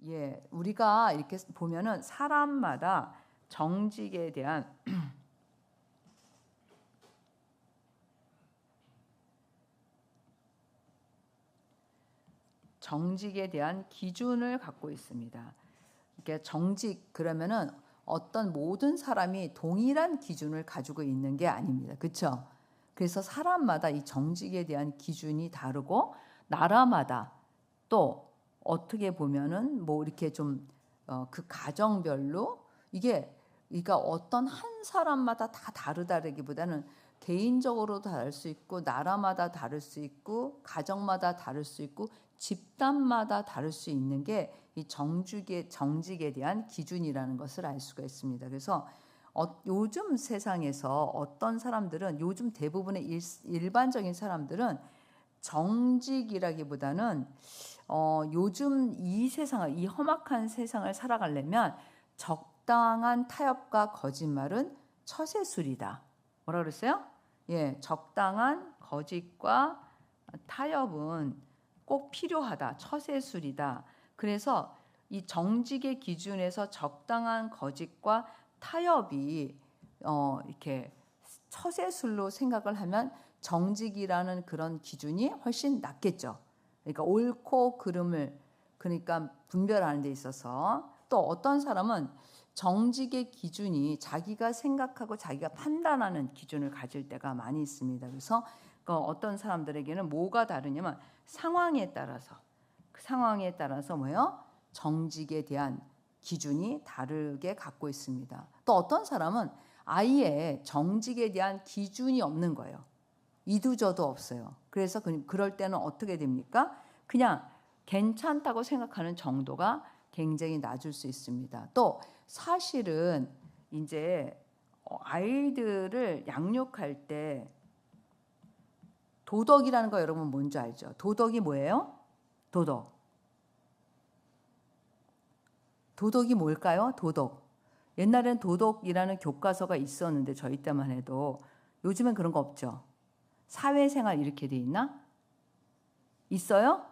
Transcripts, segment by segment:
예, 우리가 이렇게 보면은 사람마다 정직에 대한 기준을 갖고 있습니다. 이게 정직 그러면은 어떤 모든 사람이 동일한 기준을 가지고 있는 게 아닙니다. 그렇죠? 그래서 사람마다 이 정직에 대한 기준이 다르고 나라마다 또 어떻게 보면은 뭐 이렇게 좀 그 가정별로 이게 그러니까 어떤 한 사람마다 다 다르다기보다는 개인적으로 다를 수 있고 나라마다 다를 수 있고 가정마다 다를 수 있고 집단마다 다를 수 있는 게 이 정직에 대한 기준이라는 것을 알 수가 있습니다. 그래서 요즘 세상에서 어떤 사람들은 요즘 대부분의 일반적인 사람들은 정직이라기보다는 요즘 이 세상을 이 험악한 세상을 살아가려면 적당한 타협과 거짓말은 처세술이다. 뭐라 그랬어요? 예, 적당한 거짓과 타협은 꼭 필요하다. 처세술이다. 그래서 이 정직의 기준에서 적당한 거짓과 타협이 이렇게 처세술로 생각을 하면 정직이라는 그런 기준이 훨씬 낫겠죠. 그러니까 옳고 그름을 그러니까 분별하는 데 있어서 또 어떤 사람은 정직의 기준이 자기가 생각하고 자기가 판단하는 기준을 가질 때가 많이 있습니다. 그래서 어떤 사람들에게는 뭐가 다르냐면 상황에 따라서 뭐예요? 정직에 대한 기준이 다르게 갖고 있습니다. 또 어떤 사람은 아예 정직에 대한 기준이 없는 거예요. 이두저도 없어요. 그래서 그럴 때는 어떻게 됩니까? 그냥 괜찮다고 생각하는 정도가 굉장히 낮을 수 있습니다. 또 사실은 이제 아이들을 양육할 때 도덕이라는 거 여러분 뭔지 알죠? 도덕이 뭐예요? 도덕이 뭘까요? 도덕. 옛날에는 도덕이라는 교과서가 있었는데 저희 때만 해도 요즘엔 그런 거 없죠. 사회생활 이렇게 돼 있나? 있어요?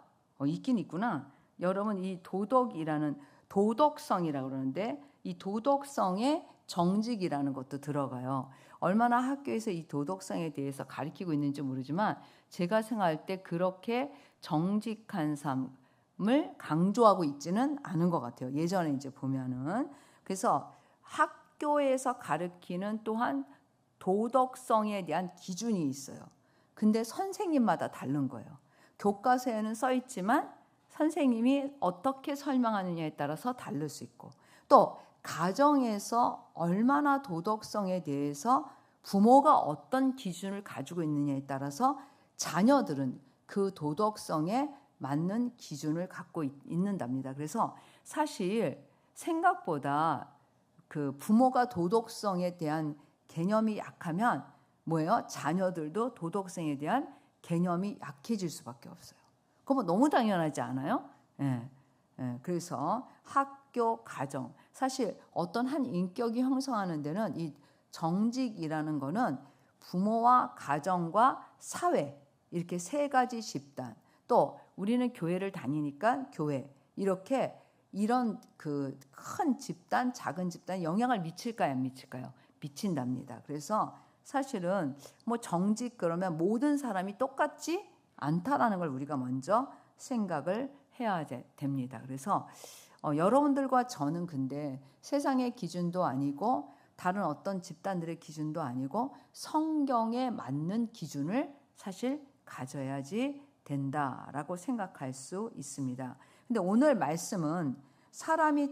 있긴 있구나. 여러분 이 도덕이라는 도덕성이라고 그러는데 이 도덕성에 정직이라는 것도 들어가요. 얼마나 학교에서 이 도덕성에 대해서 가르치고 있는지 모르지만 제가 생각할 때 그렇게 정직한 삶을 강조하고 있지는 않은 것 같아요. 예전에 이제 보면은. 그래서 학교에서 가르치는 또한 도덕성에 대한 기준이 있어요. 근데 선생님마다 다른 거예요. 교과서에는 써 있지만 선생님이 어떻게 설명하느냐에 따라서 다를 수 있고 또 가정에서 얼마나 도덕성에 대해서 부모가 어떤 기준을 가지고 있느냐에 따라서 자녀들은 그 도덕성에 맞는 기준을 갖고 있는답니다. 그래서 사실 생각보다 그 부모가 도덕성에 대한 개념이 약하면 뭐예요? 자녀들도 도덕성에 대한 개념이 약해질 수밖에 없어요. 그건 너무 당연하지 않아요? 예. 그래서 학교, 가정 사실 어떤 한 인격이 형성하는 데는 이 정직이라는 거는 부모와 가정과 사회 이렇게 세 가지 집단 또 우리는 교회를 다니니까 교회 이렇게 이런 그 큰 집단, 작은 집단 영향을 미칠까요? 안 미칠까요? 미친답니다. 그래서 사실은 뭐 정직 그러면 모든 사람이 똑같지 않다라는 걸 우리가 먼저 생각을 해야 됩니다. 그래서 여러분들과 저는 근데 세상의 기준도 아니고 다른 어떤 집단들의 기준도 아니고 성경에 맞는 기준을 사실 가져야지 된다라고 생각할 수 있습니다. 근데 오늘 말씀은 사람이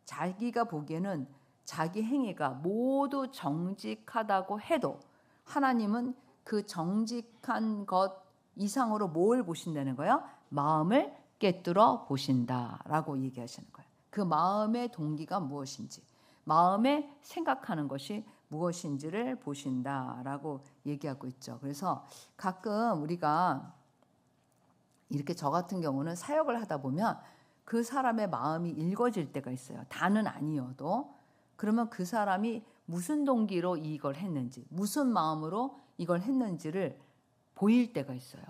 자기가 보기에는 자기 행위가 모두 정직하다고 해도 하나님은 그 정직한 것 이상으로 뭘 보신다는 거예요? 마음을 꿰뚫어 보신다라고 얘기하시는 거예요. 그 마음의 동기가 무엇인지, 마음에 생각하는 것이 무엇인지를 보신다라고 얘기하고 있죠. 그래서 가끔 우리가 이렇게 저 같은 경우는 사역을 하다 보면 그 사람의 마음이 읽어질 때가 있어요. 다는 아니어도. 그러면 그 사람이 무슨 동기로 이걸 했는지, 무슨 마음으로 이걸 했는지를 보일 때가 있어요.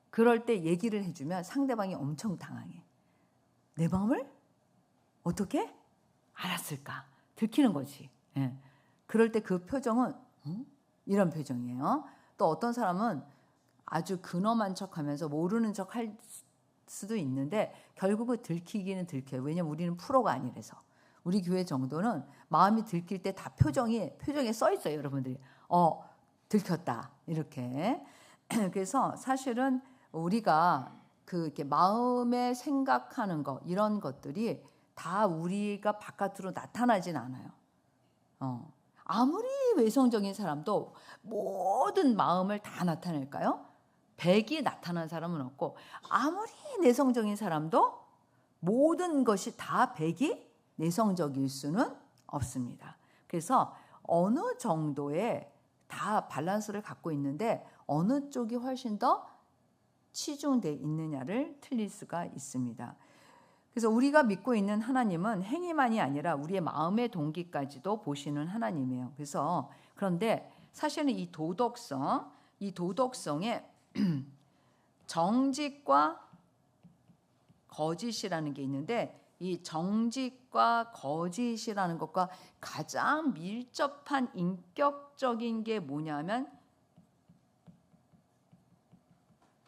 그럴 때 얘기를 해주면 상대방이 엄청 당황해. 내 마음을 어떻게 알았을까? 들키는 거지. 예. 그럴 때 그 표정은 이런 표정이에요. 또 어떤 사람은 아주 근엄한 척하면서 모르는 척 할 수도 있는데 결국은 들키기는 들켜요. 왜냐면 우리는 프로가 아니라서. 우리 교회 정도는 마음이 들킬 때 다 표정에 써 있어요, 여러분들이. 들켰다. 이렇게. 그래서 사실은 우리가 이렇게 마음에 생각하는 거 이런 것들이 다 우리가 바깥으로 나타나진 않아요. 아무리 외성적인 사람도 모든 마음을 다 나타낼까요? 100이 나타난 사람은 없고 아무리 내성적인 사람도 모든 것이 다 100이 내성적일 수는 없습니다. 그래서 어느 정도의 다 밸런스를 갖고 있는데 어느 쪽이 훨씬 더 치중되어 있느냐를 틀릴 수가 있습니다. 그래서 우리가 믿고 있는 하나님은 행위만이 아니라 우리의 마음의 동기까지도 보시는 하나님이에요. 그런데 사실은 이 도덕성에 정직과 거짓이라는 게 있는데 이 정직과 거짓이라는 것과 가장 밀접한 인격적인 게 뭐냐면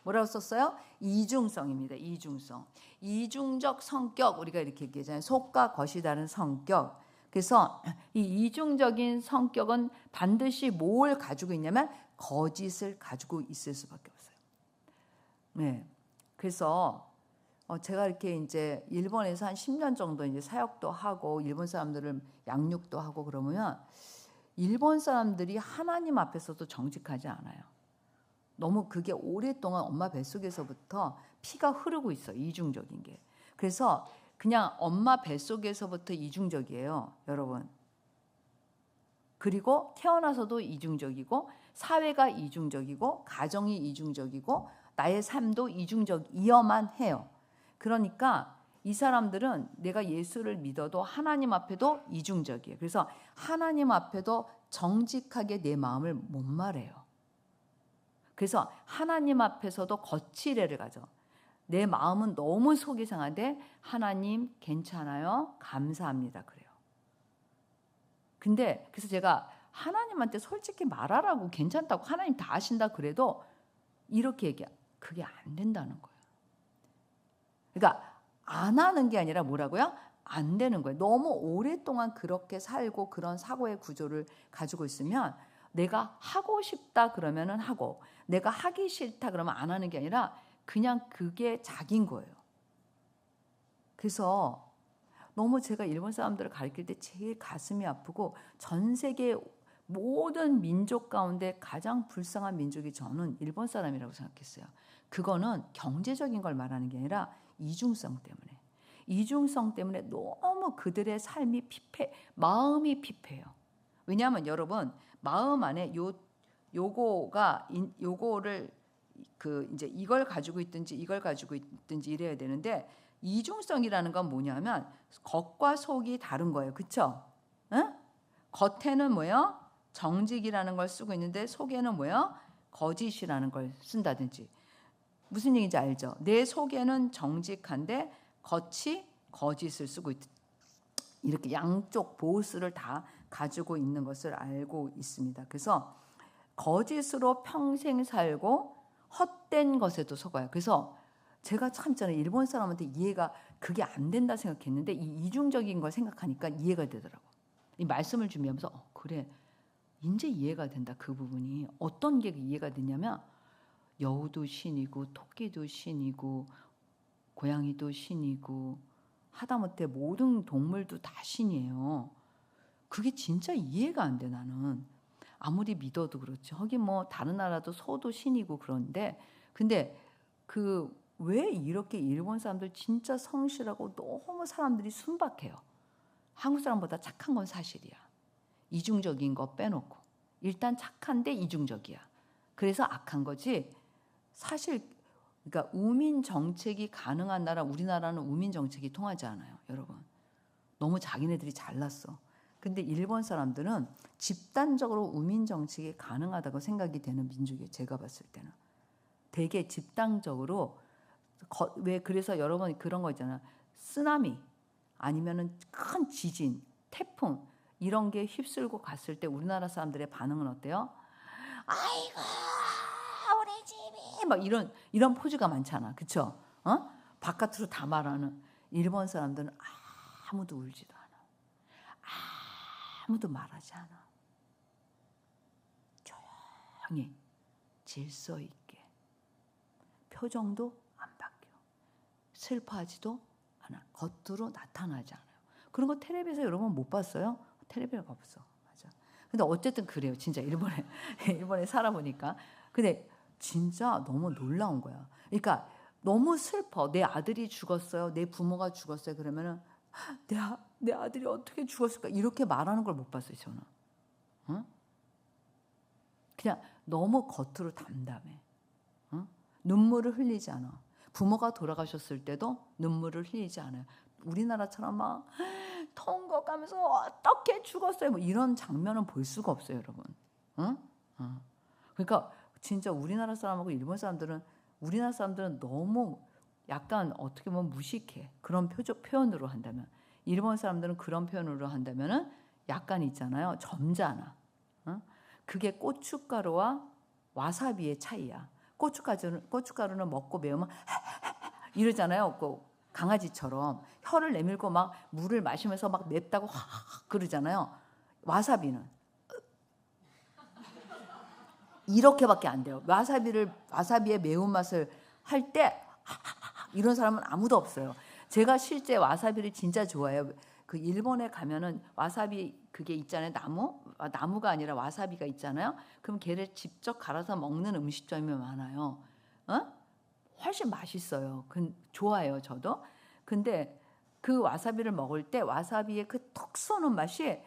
뭐라고 썼어요? 이중성입니다. 이중성. 이중적 성격 우리가 이렇게 얘기하잖아요. 속과 겉이 다른 성격. 그래서 이 이중적인 성격은 반드시 뭘 가지고 있냐면 거짓을 가지고 있을 수밖에 없어요. 네. 그래서 제가 이렇게 이제 일본에서 한 10년 정도 이제 사역도 하고 일본 사람들을 양육도 하고 그러면 일본 사람들이 하나님 앞에서도 정직하지 않아요. 너무 그게 오랫동안 엄마 뱃속에서부터 피가 흐르고 있어요. 이중적인 게. 그래서 그냥 엄마 뱃속에서부터 이중적이에요. 여러분. 그리고 태어나서도 이중적이고 사회가 이중적이고 가정이 이중적이고 나의 삶도 이중적이어만 해요. 그러니까 이 사람들은 내가 예수를 믿어도 하나님 앞에도 이중적이에요. 그래서 하나님 앞에도 정직하게 내 마음을 못 말해요. 그래서 하나님 앞에서도 거칠애를 가져. 내 마음은 너무 속이 상한데 하나님 괜찮아요? 감사합니다. 그래요. 근데 그래서 제가 하나님한테 솔직히 말하라고 괜찮다고 하나님 다 아신다 그래도 이렇게 얘기해. 그게 안 된다는 거예요. 그러니까 안 하는 게 아니라 뭐라고요? 안 되는 거예요. 너무 오랫동안 그렇게 살고 그런 사고의 구조를 가지고 있으면 내가 하고 싶다 그러면은 하고 내가 하기 싫다 그러면 안 하는 게 아니라 그냥 그게 자기인 거예요. 그래서 너무 제가 일본 사람들을 가르칠 때 제일 가슴이 아프고 전 세계 모든 민족 가운데 가장 불쌍한 민족이 저는 일본 사람이라고 생각했어요. 그거는 경제적인 걸 말하는 게 아니라 이중성 때문에. 이중성 때문에 너무 그들의 삶이 피폐, 마음이 피폐해요. 왜냐하면 여러분 마음 안에 요거를 이제 이걸 가지고 있든지 이걸 가지고 있든지 이래야 되는데 이중성이라는 건 뭐냐면 겉과 속이 다른 거예요. 그렇죠? 응? 겉에는 뭐예요? 정직이라는 걸 쓰고 있는데 속에는 뭐예요? 거짓이라는 걸 쓴다든지. 무슨 얘기인지 알죠? 내 속에는 정직한데 겉이 거짓을 쓰고 있다. 이렇게 양쪽 보스를 다 가지고 있는 것을 알고 있습니다. 그래서 거짓으로 평생 살고 헛된 것에도 속아요. 그래서 제가 참 저는 일본 사람한테 이해가 그게 안 된다 생각했는데 이 이중적인 걸 생각하니까 이해가 되더라고. 이 말씀을 준비하면서 그래 이제 이해가 된다. 그 부분이 어떤 게 이해가 되냐면 여우도 신이고 토끼도 신이고 고양이도 신이고 하다못해 모든 동물도 다 신이에요. 그게 진짜 이해가 안 돼 나는. 아무리 믿어도 그렇지. 하긴 뭐 다른 나라도 소도 신이고 그런데 근데 왜 이렇게 일본 사람들 진짜 성실하고 너무 사람들이 순박해요. 한국 사람보다 착한 건 사실이야. 이중적인 거 빼놓고. 일단 착한데 이중적이야. 그래서 악한 거지. 사실 그러니까 우민 정책이 가능한 나라 우리나라는 우민 정책이 통하지 않아요. 여러분. 너무 자기네들이 잘났어. 근데 일본 사람들은 집단적으로 우민 정책이 가능하다고 생각이 되는 민족이에요. 제가 봤을 때는. 되게 집단적으로 왜 그래서 여러분 그런 거 있잖아. 쓰나미 아니면은 큰 지진, 태풍 이런 게 휩쓸고 갔을 때 우리나라 사람들의 반응은 어때요? 아이고 우리 집이 막 이런 포즈가 많잖아. 그쵸? 바깥으로 다 말하는. 일본 사람들은 아무도 울지도 않아. 아무도 말하지 않아. 조용히 질서 있게. 표정도 안 바뀌어. 슬퍼하지도 않아. 겉으로 나타나지 않아요. 그런 거 텔레비에서 여러분 못 봤어요? 텔레비에 가봤어. 맞아. 근데 어쨌든 그래요. 진짜 일본에 살아보니까. 근데 진짜 너무 놀라운 거야. 그러니까 너무 슬퍼. 내 아들이 죽었어요. 내 부모가 죽었어요. 그러면은 내 아들이 어떻게 죽었을까? 이렇게 말하는 걸 못 봤어요. 저는. 응? 그냥 너무 겉으로 담담해. 응? 눈물을 흘리지 않아. 부모가 돌아가셨을 때도 눈물을 흘리지 않아요. 우리나라처럼 막 통곡 가면서 어떻게 죽었어요? 뭐 이런 장면은 볼 수가 없어요, 여러분. 응? 그러니까 진짜 우리나라 사람들은 너무 약간 어떻게 보면 무식해. 그런 표현으로 한다면. 일본 사람들은 그런 표현으로 한다면은 약간 있잖아요. 점잖아. 그게 고춧가루와 와사비의 차이야. 고춧가루는 먹고 매우면 이러잖아요. 그 강아지처럼 혀를 내밀고 막 물을 마시면서 막 맵다고 확 그러잖아요. 와사비는 이렇게밖에 안 돼요. 와사비의 매운맛을 할 때 이런 사람은 아무도 없어요. 제가 실제 와사비를 진짜 좋아해요. 그 일본에 가면은 와사비 그게 있잖아요. 나무가 아니라 와사비가 있잖아요. 그럼 걔를 직접 갈아서 먹는 음식점이 많아요. 훨씬 맛있어요. 좋아해요, 저도. 근데 그 와사비를 먹을 때 와사비의 그 톡 쏘는 맛이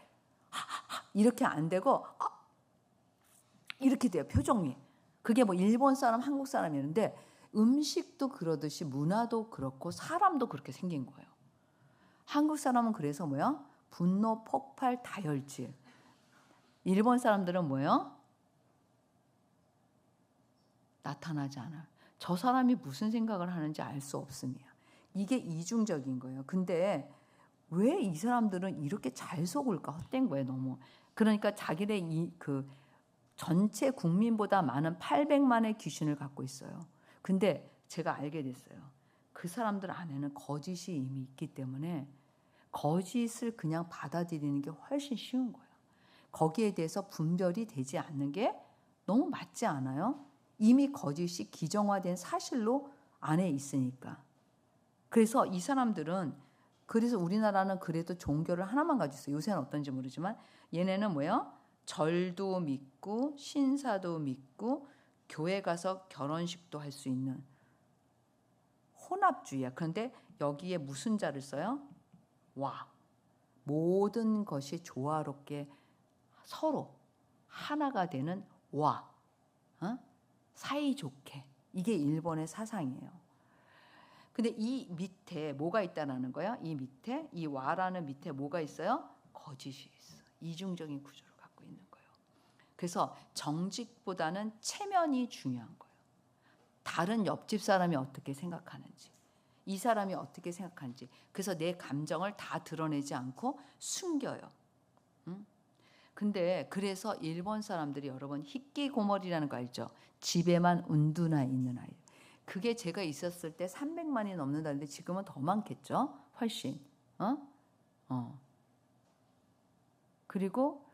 이렇게 안 되고 이렇게 돼요. 표정이. 그게 뭐 일본 사람, 한국 사람이었는데 음식도 그러듯이 문화도 그렇고 사람도 그렇게 생긴 거예요. 한국 사람은 그래서 뭐야? 분노, 폭발, 다혈질. 일본 사람들은 뭐예요? 나타나지 않아요. 저 사람이 무슨 생각을 하는지 알 수 없습니다. 이게 이중적인 거예요. 근데 왜 이 사람들은 이렇게 잘 속을까? 헛된 거예요, 너무. 그러니까 자기네 그 전체 국민보다 많은 800만의 귀신을 갖고 있어요. 근데 제가 알게 됐어요. 그 사람들 안에는 거짓이 이미 있기 때문에 거짓을 그냥 받아들이는 게 훨씬 쉬운 거예요. 거기에 대해서 분별이 되지 않는 게 너무 맞지 않아요? 이미 거짓이 기정화된 사실로 안에 있으니까. 그래서 이 사람들은 그래서 우리나라는 그래도 종교를 하나만 가지고 있어요. 요새는 어떤지 모르지만 얘네는 뭐예요? 절도 믿고 신사도 믿고 교회 가서 결혼식도 할 수 있는 혼합주의야. 그런데 여기에 무슨 자를 써요? 와. 모든 것이 조화롭게 서로 하나가 되는 와. 사이좋게. 이게 일본의 사상이에요. 근데 이 밑에 뭐가 있다는 거야? 이 밑에 이 와라는 밑에 뭐가 있어요? 거짓이 있어. 이중적인 구조를 갖고 있는 거예요. 그래서 정직보다는 체면이 중요한 거예요. 다른 옆집 사람이 어떻게 생각하는지, 이 사람이 어떻게 생각하는지. 그래서 내 감정을 다 드러내지 않고 숨겨요. 근데 그래서 일본 사람들이 여러분 히키고모리라는 거 알죠? 집에만 운두나 있는 아이. 그게 제가 있었을 때 300만이 넘는다는데 지금은 더 많겠죠? 훨씬. 그리고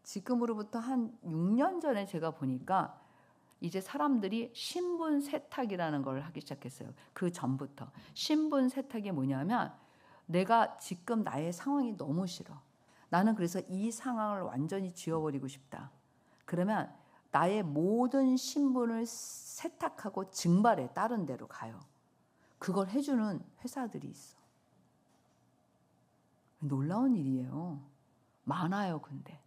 지금으로부터 한 6년 전에 제가 보니까 이제 사람들이 신분 세탁이라는 걸 하기 시작했어요. 그 전부터. 신분 세탁이 뭐냐면 내가 지금 나의 상황이 너무 싫어. 나는 그래서 이 상황을 완전히 지워버리고 싶다. 그러면 나의 모든 신분을 세탁하고 증발해. 다른 데로 가요. 그걸 해주는 회사들이 있어. 놀라운 일이에요. 많아요, 근데.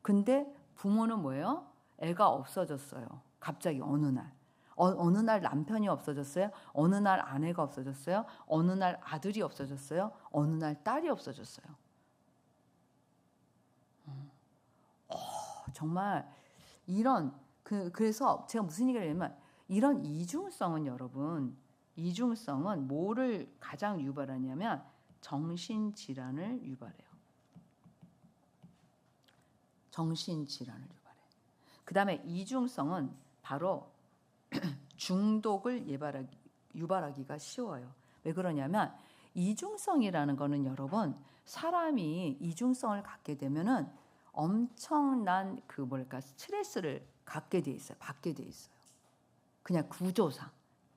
근데 부모는 뭐예요? 애가 없어졌어요. 갑자기 어느 날. 어느 날 남편이 없어졌어요. 어느 날 아내가 없어졌어요. 어느 날 아들이 없어졌어요. 어느 날 딸이 없어졌어요. 정말 이런 그래서 제가 무슨 얘기를 하냐면 이런 이중성은 여러분, 이중성은 뭐를 가장 유발하냐면 정신질환을 유발해요. 정신질환을 유발해. 그 다음에 이중성은 바로 중독을 유발하기가 쉬워요. 왜 그러냐면 이중성이라는 거는 여러분, 사람이 이중성을 갖게 되면은 엄청난 스트레스를 갖게 돼 있어요. 받게 돼 있어요. 그냥 구조상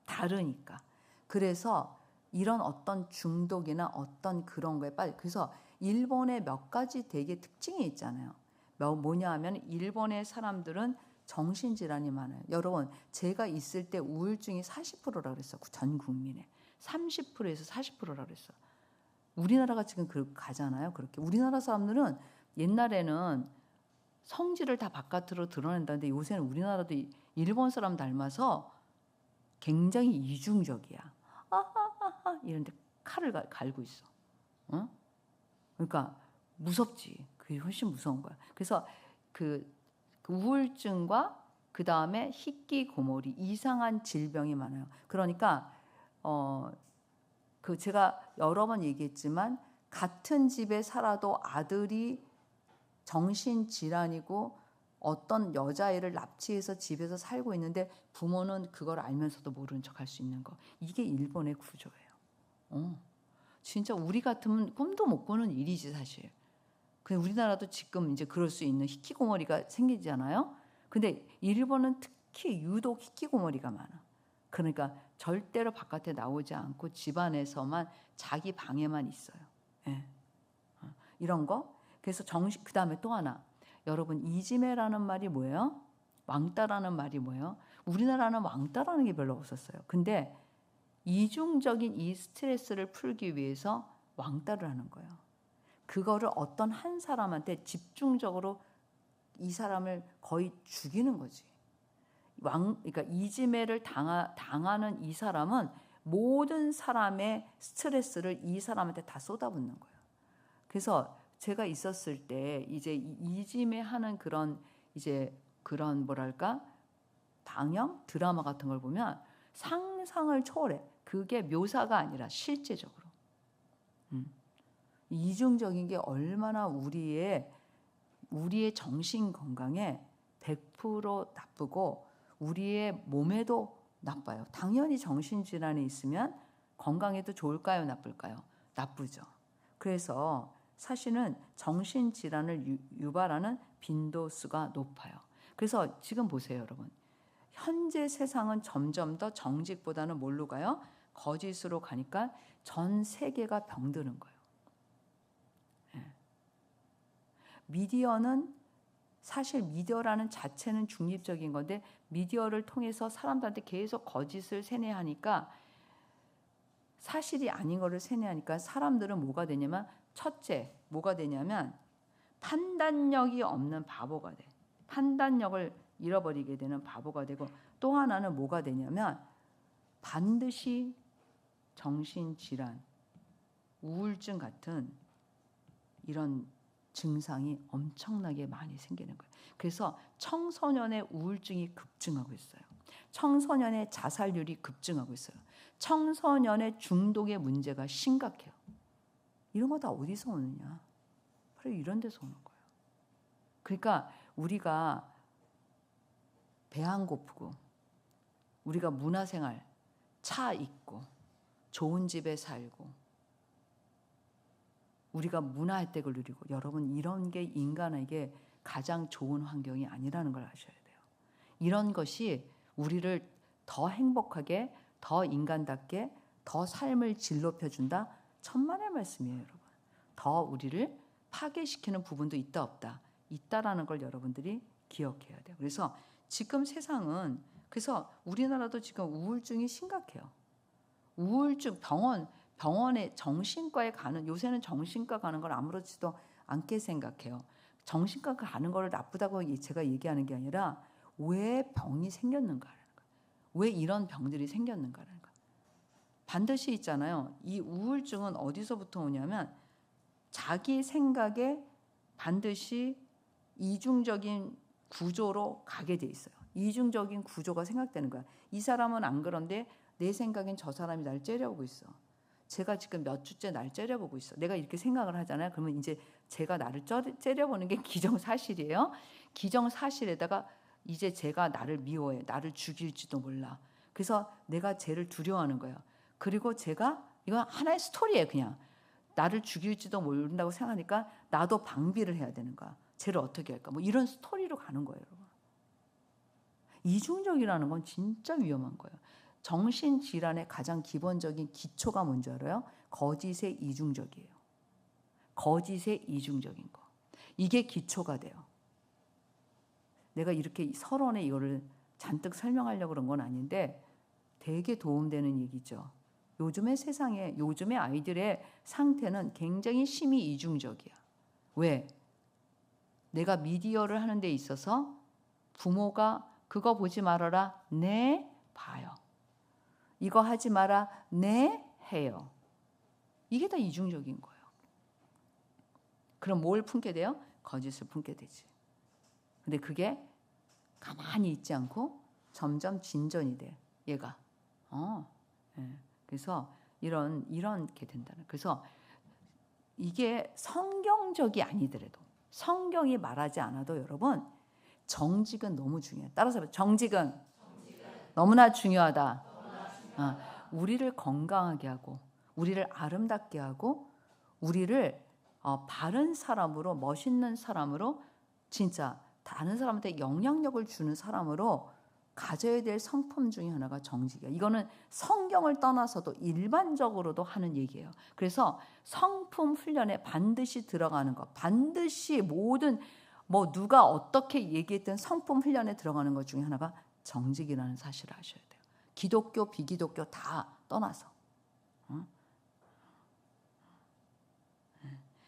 다르니까. 그래서 이런 어떤 중독이나 어떤 그런 거에 그래서 일본의 몇 가지 되게 특징이 있잖아요. 뭐냐 하면 일본의 사람들은 정신질환이 많아요. 여러분, 제가 있을 때 우울증이 40%라 그랬어. 전 국민의 30%에서 40%라 그랬어. 우리나라가 지금 그렇게 가잖아요. 그렇게 우리나라 사람들은 옛날에는 성질을 다 바깥으로 드러낸다는데 요새는 우리나라도 일본 사람 닮아서 굉장히 이중적이야. 아하하하 이런데 칼을 갈고 있어. 어? 그러니까 무섭지. 그게 훨씬 무서운 거야. 그래서 그 우울증과 그 다음에 히키고모리 이상한 질병이 많아요. 그러니까 제가 여러 번 얘기했지만 같은 집에 살아도 아들이 정신질환이고 어떤 여자애를 납치해서 집에서 살고 있는데 부모는 그걸 알면서도 모르는 척 할 수 있는 거. 이게 일본의 구조예요. 진짜 우리 같으면 꿈도 못 꾸는 일이지 사실. 근데 우리나라도 지금 이제 그럴 수 있는 히키고모리가 생기잖아요. 근데 일본은 특히 유독 히키고모리가 많아. 그러니까 절대로 바깥에 나오지 않고 집안에서만 자기 방에만 있어요. 예. 이런 거. 그래서 그 다음에 또 하나. 여러분 이지메라는 말이 뭐예요? 왕따라는 말이 뭐예요? 우리나라는 왕따라는 게 별로 없었어요. 근데 이중적인 이 스트레스를 풀기 위해서 왕따를 하는 거예요. 그거를 어떤 한 사람한테 집중적으로 이 사람을 거의 죽이는 거지. 그러니까 이지메를 당하는 이 사람은 모든 사람의 스트레스를 이 사람한테 다 쏟아붓는 거예요. 그래서 제가 있었을 때 이제 이지메 하는 그런 뭐랄까 방영 드라마 같은 걸 보면 상상을 초월해. 그게 묘사가 아니라 실제적으로. 이중적인 게 얼마나 우리의 정신 건강에 100% 나쁘고 우리의 몸에도 나빠요. 당연히 정신질환이 있으면 건강에도 좋을까요? 나쁠까요? 나쁘죠. 그래서 사실은 정신질환을 유발하는 빈도수가 높아요. 그래서 지금 보세요, 여러분. 현재 세상은 점점 더 정직보다는 뭘로 가요? 거짓으로 가니까 전 세계가 병드는 거예요. 미디어는 사실 미디어라는 자체는 중립적인 건데 미디어를 통해서 사람들한테 계속 거짓을 세뇌하니까 사실이 아닌 거를 세뇌하니까 사람들은 뭐가 되냐면 첫째 뭐가 되냐면 판단력이 없는 바보가 돼. 판단력을 잃어버리게 되는 바보가 되고 또 하나는 뭐가 되냐면 반드시 정신질환, 우울증 같은 이런 증상이 엄청나게 많이 생기는 거예요. 그래서 청소년의 우울증이 급증하고 있어요. 청소년의 자살률이 급증하고 있어요. 청소년의 중독의 문제가 심각해요. 이런 거 다 어디서 오느냐? 바로 이런 데서 오는 거예요. 그러니까 우리가 배 안 고프고 우리가 문화생활 차 있고 좋은 집에 살고 우리가 문화 혜택을 누리고 여러분 이런 게 인간에게 가장 좋은 환경이 아니라는 걸 아셔야 돼요. 이런 것이 우리를 더 행복하게 더 인간답게 더 삶을 질 높여준다. 천만의 말씀이에요, 여러분. 더 우리를 파괴시키는 부분도 있다 없다. 있다라는 걸 여러분들이 기억해야 돼요. 그래서 지금 세상은 그래서 우리나라도 지금 우울증이 심각해요. 우울증 병원에 정신과에 가는 요새는 정신과 가는 걸 아무렇지도 않게 생각해요. 정신과 가는 걸 나쁘다고 제가 얘기하는 게 아니라 왜 병이 생겼는가라는 거예요. 왜 이런 병들이 생겼는가라는 거예요. 반드시 있잖아요. 이 우울증은 어디서부터 오냐면 자기 생각에 반드시 이중적인 구조로 가게 돼 있어요. 이중적인 구조가 생각되는 거야. 이 사람은 안 그런데 내 생각엔 저 사람이 날 째려보고 있어. 제가 지금 몇 주째 날 째려보고 있어. 내가 이렇게 생각을 하잖아요. 그러면 이제 제가 나를 째려보는 게 기정사실이에요. 기정사실에다가 이제 제가 나를 미워해. 나를 죽일지도 몰라. 그래서 내가 쟤를 두려워하는 거예요. 그리고 제가 이건 하나의 스토리예요. 그냥 나를 죽일지도 모른다고 생각하니까 나도 방비를 해야 되는 거야. 쟤를 어떻게 할까? 뭐 이런 스토리로 가는 거예요. 여러분. 이중적이라는 건 진짜 위험한 거예요. 정신질환의 가장 기본적인 기초가 뭔지 알아요? 거짓의 이중적이에요. 거짓의 이중적인 거. 이게 기초가 돼요. 내가 이렇게 서론에 이거를 잔뜩 설명하려고 그런 건 아닌데 되게 도움되는 얘기죠. 요즘의 세상에, 요즘의 아이들의 상태는 굉장히 심히 이중적이야. 왜? 내가 미디어를 하는 데 있어서 부모가 그거 보지 말아라. 네, 봐요. 이거 하지 마라. 네, 해요. 이게 다 이중적인 거예요. 그럼 뭘 품게 돼요? 거짓을 품게 되지. 근데 그게 가만히 있지 않고 점점 진전이 돼. 얘가. 네. 그래서 이렇게 된다는. 그래서 이게 성경적이 아니더라도 성경이 말하지 않아도 여러분 정직은 너무 중요해요. 따라서 정직은 너무나 중요하다. 우리를 건강하게 하고 우리를 아름답게 하고 우리를 바른 사람으로 멋있는 사람으로 진짜 다른 사람한테 영향력을 주는 사람으로 가져야 될 성품 중에 하나가 정직이야. 이거는 성경을 떠나서도 일반적으로도 하는 얘기예요. 그래서 성품 훈련에 반드시 들어가는 것, 반드시 모든 뭐 누가 어떻게 얘기했든 성품 훈련에 들어가는 것 중에 하나가 정직이라는 사실을 아셔야 돼요. 기독교, 비기독교 다 떠나서.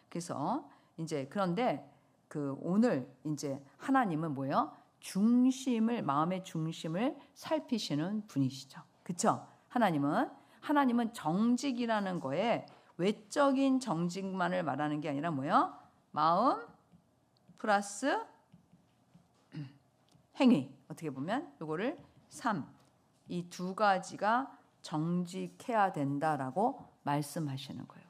그래서 이제 그런데 그 오늘 이제 하나님은 뭐예요? 중심을, 마음의 중심을 살피시는 분이시죠. 그렇죠? 하나님은 정직이라는 거에 외적인 정직만을 말하는 게 아니라 뭐예요? 마음 플러스 행위. 어떻게 보면 요거를 이 두 가지가 정직해야 된다라고 말씀하시는 거예요.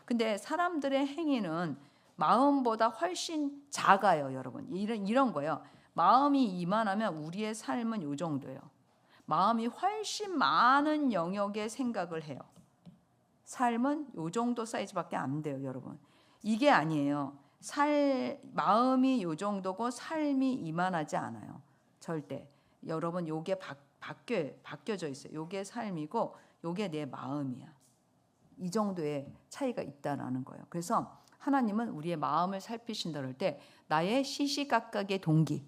근데 사람들의 행위는 마음보다 훨씬 작아요, 여러분. 이런 거예요. 마음이 이만하면 우리의 삶은 요 정도예요. 마음이 훨씬 많은 영역의 생각을 해요. 삶은 요 정도 사이즈밖에 안 돼요, 여러분. 이게 아니에요. 마음이 요 정도고 삶이 이만하지 않아요. 절대. 여러분 요게 바뀌어져 있어요. 요게 삶이고 요게 내 마음이야. 이 정도의 차이가 있다라는 거예요. 그래서 하나님은 우리의 마음을 살피신다 그럴 때 나의 시시각각의 동기,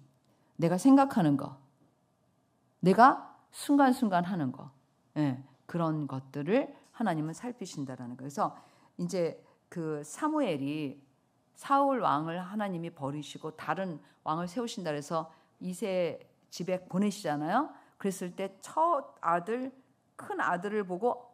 내가 생각하는 거, 내가 순간순간 하는 거, 그런 것들을 하나님은 살피신다라는 거예요. 그래서 이제 그 사무엘이 사울 왕을 하나님이 버리시고 다른 왕을 세우신다 그래서 이세 집에 보내시잖아요. 그랬을 때 첫 아들, 큰 아들을 보고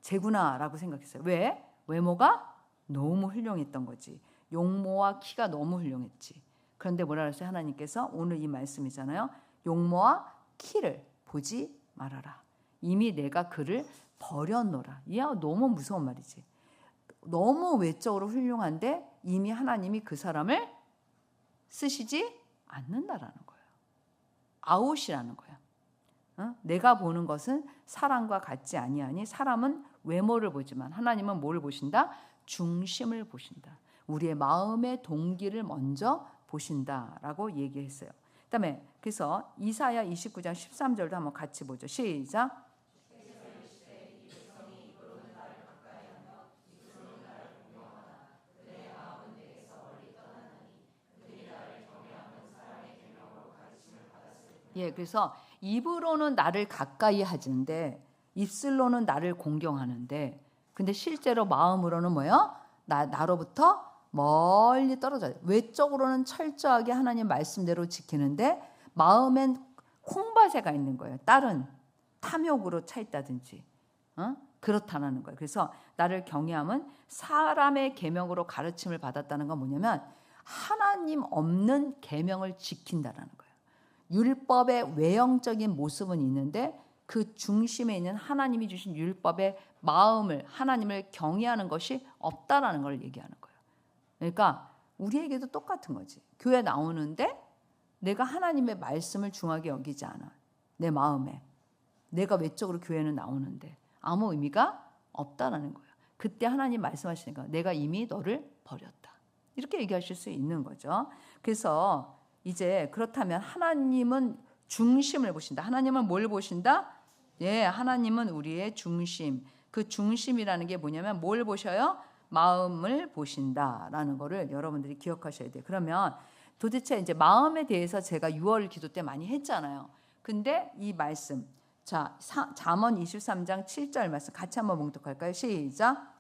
쟤구나라고 생각했어요. 왜? 외모가 너무 훌륭했던 거지. 용모와 키가 너무 훌륭했지. 그런데 뭐라 그랬어요? 하나님께서 오늘 이 말씀이잖아요. 용모와 키를 보지 말아라. 이미 내가 그를 버렸노라. 이야 너무 무서운 말이지. 너무 외적으로 훌륭한데 이미 하나님이 그 사람을 쓰시지 않는다라는 거예요. 아웃이라는 거예요. 내가 보는 것은 사람과 같지 아니하니 사람은 외모를 보지만 하나님은 뭐를 보신다? 중심을 보신다. 우리의 마음의 동기를 먼저 보신다라고 얘기했어요. 그다음에 그래서 이사야 29장 13절도 한번 같이 보죠. 시작. 예, 그래서 입으로는 나를 가까이 하는데 입술로는 나를 공경하는데 근데 실제로 마음으로는 뭐예요? 나로부터 멀리 떨어져요. 외적으로는 철저하게 하나님 말씀대로 지키는데 마음엔 콩밭에가 있는 거예요. 다른 탐욕으로 차 있다든지 그렇다는 거예요. 그래서 나를 경외함은 사람의 계명으로 가르침을 받았다는 건 뭐냐면 하나님 없는 계명을 지킨다라는 거예요. 율법의 외형적인 모습은 있는데 그 중심에 있는 하나님이 주신 율법의 마음을, 하나님을 경외하는 것이 없다라는 걸 얘기하는 거예요. 그러니까 우리에게도 똑같은 거지. 교회 나오는데 내가 하나님의 말씀을 중하게 여기지 않아. 내 마음에. 내가 외적으로 교회는 나오는데 아무 의미가 없다라는 거예요. 그때 하나님 말씀하시니까 내가 이미 너를 버렸다. 이렇게 얘기하실 수 있는 거죠. 그래서 이제 그렇다면 하나님은 중심을 보신다. 하나님은 뭘 보신다? 예, 하나님은 우리의 중심. 그 중심이라는 게 뭐냐면 뭘 보셔요? 마음을 보신다라는 거를 여러분들이 기억하셔야 돼요. 그러면 도대체 이제 마음에 대해서 제가 6월 기도 때 많이 했잖아요. 근데 이 말씀, 자, 잠언 23장 7절 말씀 같이 한번 봉독할까요? 시작.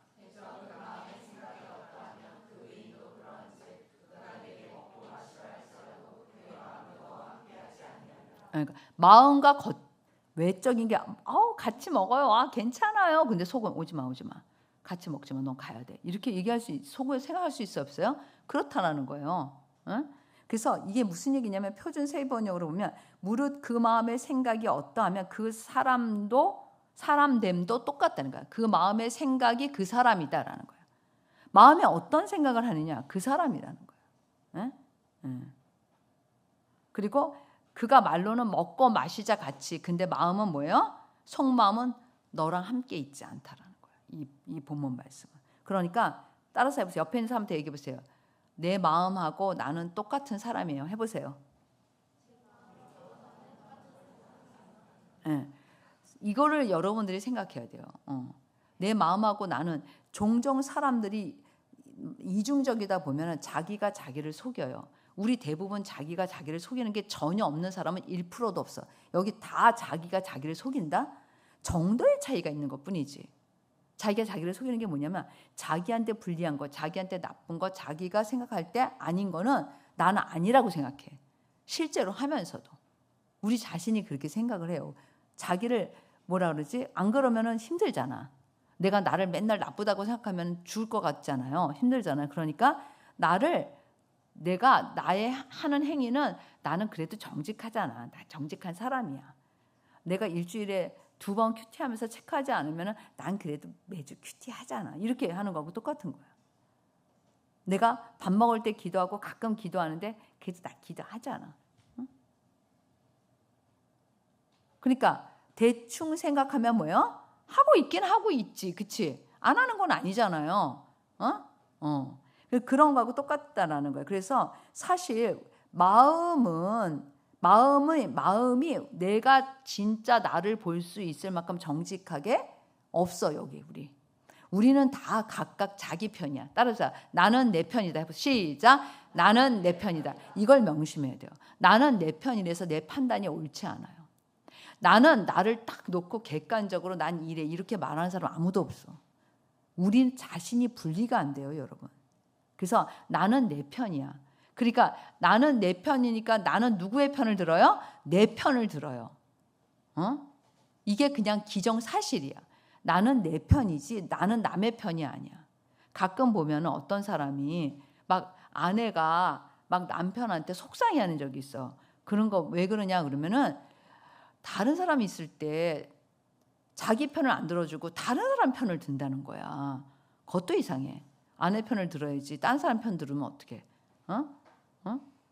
그러니까 마음과 외적인 게 같이 먹어요. 괜찮아요. 근데 속은 오지 마. 같이 먹지 마. 넌 가야 돼. 이렇게 얘기할 속을 생각할 수 있어 없어요? 그렇다라는 거예요. 응? 그래서 이게 무슨 얘기냐면 표준 세번역으로 보면 무릇 그 마음의 생각이 어떠하면 그 사람됨도 똑같다는 거야. 그 마음의 생각이 그 사람이다라는 거야. 마음에 어떤 생각을 하느냐 그 사람이라는 거야. 그리고 그가 말로는 먹고 마시자 같이 근데 마음은 뭐예요? 속마음은 너랑 함께 있지 않다라는 거야. 이 본문 말씀은. 그러니까 따라서 해보세요. 옆에 있는 사람한테 얘기해 보세요. 내 마음하고 나는 똑같은 사람이에요. 해보세요. 네. 이거를 여러분들이 생각해야 돼요. 내 마음하고 나는 종종 사람들이 이중적이다 보면 자기가 자기를 속여요. 우리 대부분 자기가 자기를 속이는 게 전혀 없는 사람은 1%도 없어. 여기 다 자기가 자기를 속인다? 정도의 차이가 있는 것뿐이지. 자기가 자기를 속이는 게 뭐냐면 자기한테 불리한 거, 자기한테 나쁜 거, 자기가 생각할 때 아닌 거는 나는 아니라고 생각해. 실제로 하면서도. 우리 자신이 그렇게 생각을 해요. 자기를 뭐라 그러지? 안 그러면은 힘들잖아. 내가 나를 맨날 나쁘다고 생각하면 죽을 것 같잖아요. 힘들잖아요. 그러니까 내가 나의 하는 행위는 나는 그래도 정직하잖아. 나 정직한 사람이야. 내가 일주일에 2번 큐티하면서 체크하지 않으면 난 그래도 매주 큐티하잖아. 이렇게 하는 거하고 똑같은 거야. 내가 밥 먹을 때 기도하고 가끔 기도하는데 그래도 나 기도하잖아. 응? 그러니까 대충 생각하면 뭐예요? 하고 있긴 하고 있지. 그치? 안 하는 건 아니잖아요. 그런 거하고 똑같다라는 거예요. 그래서 사실 마음이 내가 진짜 나를 볼 수 있을 만큼 정직하게 없어. 여기 우리는 다 각각 자기 편이야. 따라서 나는 내 편이다. 시작. 나는 내 편이다. 이걸 명심해야 돼요. 나는 내 편이라서 내 판단이 옳지 않아요. 나는 나를 딱 놓고 객관적으로 난 이래 이렇게 말하는 사람 아무도 없어. 우린 자신이 분리가 안 돼요, 여러분. 그래서 나는 내 편이야. 그러니까 나는 내 편이니까 나는 누구의 편을 들어요? 내 편을 들어요. 이게 그냥 기정사실이야. 나는 내 편이지 나는 남의 편이 아니야. 가끔 보면 어떤 사람이 막 아내가 막 남편한테 속상해하는 적이 있어. 그런 거 왜 그러냐 그러면은 다른 사람이 있을 때 자기 편을 안 들어주고 다른 사람 편을 든다는 거야. 그것도 이상해. 아내 편을 들어야지. 딴 사람 편 들으면 어떡해.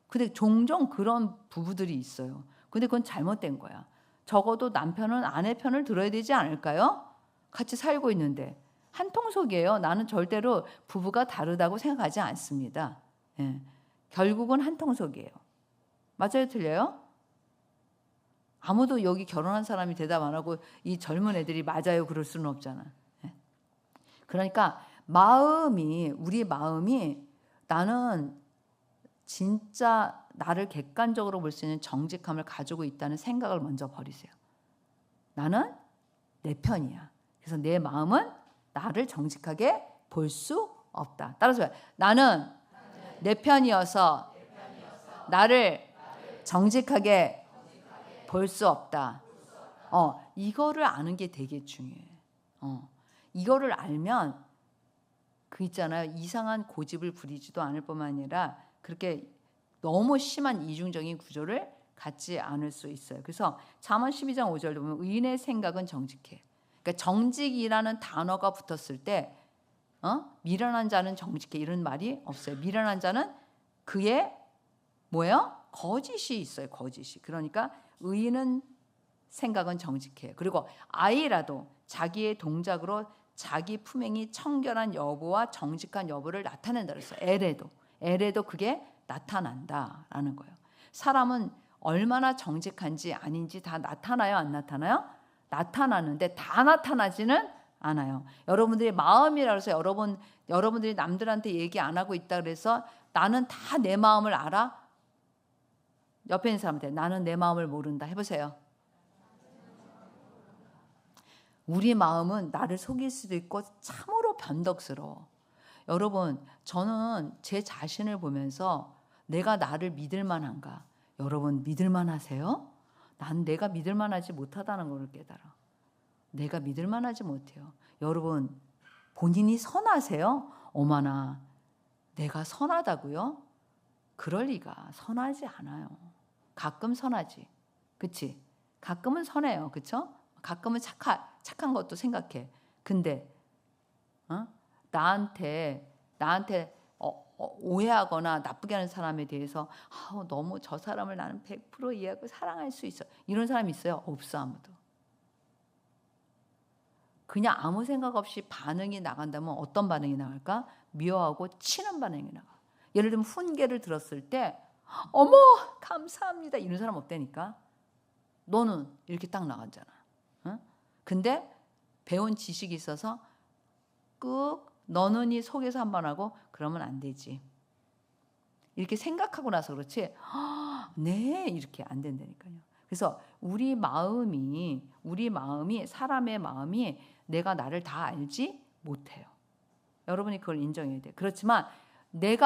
근데 종종 그런 부부들이 있어요. 근데 그건 잘못된 거야. 적어도 남편은 아내 편을 들어야 되지 않을까요? 같이 살고 있는데. 한 통속이에요. 나는 절대로 부부가 다르다고 생각하지 않습니다. 예. 결국은 한 통속이에요. 맞아요? 틀려요? 아무도 여기 결혼한 사람이 대답 안 하고 이 젊은 애들이 맞아요 그럴 수는 없잖아. 예. 그러니까 우리 마음이 나는 진짜 나를 객관적으로 볼 수 있는 정직함을 가지고 있다는 생각을 먼저 버리세요. 나는 내 편이야. 그래서 내 마음은 나를 정직하게 볼 수 없다. 따라서 나는 내 편이어서 나를 정직하게 볼 수 없다. 이거를 아는 게 되게 중요해. 이거를 알면 그 있잖아요. 이상한 고집을 부리지도 않을 뿐만 아니라 그렇게 너무 심한 이중적인 구조를 같지 않을 수 있어요. 그래서 잠언 12장 5절도 보면 의인의 생각은 정직해. 그러니까 정직이라는 단어가 붙었을 때 미련한 자는 정직해 이런 말이 없어요. 미련한 자는 그의 뭐예요? 거짓이 있어요. 거짓이. 그러니까 의인은 생각은 정직해요. 그리고 아이라도 자기의 동작으로 자기 품행이 청결한 여부와 정직한 여부를 나타낸다 그랬어요. 애래도 그게 나타난다라는 거예요. 사람은 얼마나 정직한지 아닌지 다 나타나요? 안 나타나요? 나타나는데 다 나타나지는 않아요. 여러분들의 마음이라 해서 여러분들이 남들한테 얘기 안 하고 있다 그래서 나는 다 내 마음을 알아? 옆에 있는 사람한테 나는 내 마음을 모른다 해보세요. 우리 마음은 나를 속일 수도 있고 참으로 변덕스러워. 여러분, 저는 제 자신을 보면서 내가 나를 믿을 만한가? 여러분 믿을 만하세요? 난 내가 믿을 만하지 못하다는 걸 깨달아. 내가 믿을 만하지 못해요. 여러분 본인이 선하세요? 어머나 내가 선하다고요? 그럴 리가. 선하지 않아요. 가끔 선하지. 그치? 가끔은 선해요. 그쵸? 가끔은 착한 것도 생각해. 근데 나한테 오해하거나 나쁘게 하는 사람에 대해서 너무 저 사람을 나는 100% 이해하고 사랑할 수 있어. 이런 사람 있어요? 없어. 아무도. 그냥 아무 생각 없이 반응이 나간다면 어떤 반응이 나갈까? 미워하고 치는 반응이 나가. 예를 들면 훈계를 들었을 때 어머 감사합니다 이런 사람 없다니까. 너는 이렇게 딱 나가잖아. 근데 배운 지식이 있어서 꾹 너는 이 속에서 한번 하고 그러면 안 되지. 이렇게 생각하고 나서 그렇지. 네 이렇게 안 된다니까요. 그래서 우리 마음이 사람의 마음이 내가 나를 다 알지 못해요. 여러분이 그걸 인정해야 돼요. 그렇지만 내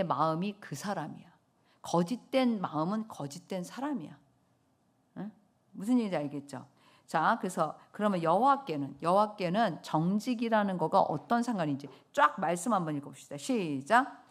마음이 그 사람이야. 거짓된 마음은 거짓된 사람이야. 응? 무슨 얘기인지 알겠죠? 자, 그래서 그러면 여호와께는 정직이라는 거가 어떤 상관인지 쫙 말씀 한번 읽어봅시다. 시작.